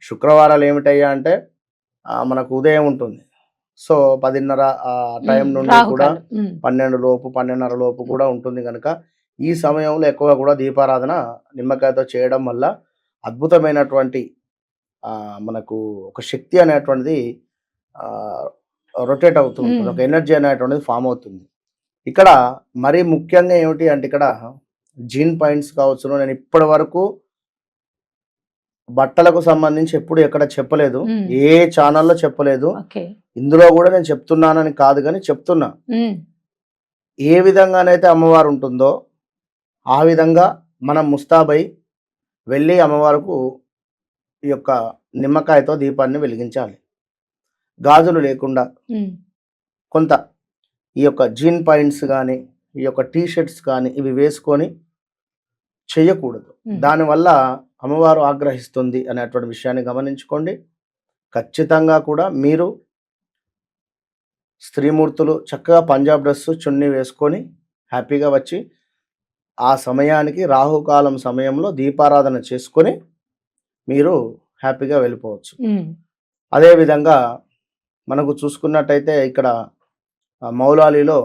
శుక్రవారాలు ఏమిటయ్యా అంటే మనకు ఉదయం ఉంటుంది. సో 10:30 టైం నుండి కూడా 12 లోపు 12:30 లోపు కూడా ఉంటుంది కనుక ఈ సమయంలో ఎక్కువగా కూడా దీపారాధన నిమ్మకాయతో చేయడం వల్ల అద్భుతమైనటువంటి మనకు ఒక శక్తి అనేటువంటిది రొటేట్ అవుతూ ఉంటుంది. ఒక ఎనర్జీ అనేటువంటిది ఫామ్ అవుతుంది. ఇక్కడ మరీ ముఖ్యంగా ఏమిటి అంటే ఇక్కడ జీన్ పాయింట్స్ కావచ్చును. నేను ఇప్పటి వరకు బట్టలకు సంబంధించి ఎప్పుడు ఎక్కడ చెప్పలేదు, ఏ ఛానల్లో చెప్పలేదు. ఇందులో కూడా నేను చెప్తున్నానని కాదు కానీ చెప్తున్నా, ఏ విధంగానైతే అమ్మవారు ఉంటుందో ఆ విధంగా మనం ముస్తాబై వెళ్ళి అమ్మవారికి ఈ యొక్క నిమ్మకాయతో దీపాన్ని వెలిగించాలి. గాజులు లేకుండా కొంత ఈ యొక్క జీన్ పాయింట్స్ కానీ ఈ యొక్క టీ షర్ట్స్ కానీ ఇవి వేసుకొని చెయ్యకూడదు. దానివల్ల అమ్మవారు ఆగ్రహిస్తుంది అనేటువంటి విషయాన్ని గమనించుకోండి. ఖచ్చితంగా కూడా మీరు స్త్రీమూర్తులు చక్కగా పంజాబ్ డ్రెస్సు చున్నీ వేసుకొని హ్యాపీగా వచ్చి ఆ సమయానికి రాహుకాలం సమయంలో దీపారాధన చేసుకొని మీరు హ్యాపీగా వెళ్ళిపోవచ్చు. అదేవిధంగా మనకు చూసుకున్నట్టయితే ఇక్కడ మౌలాలీలో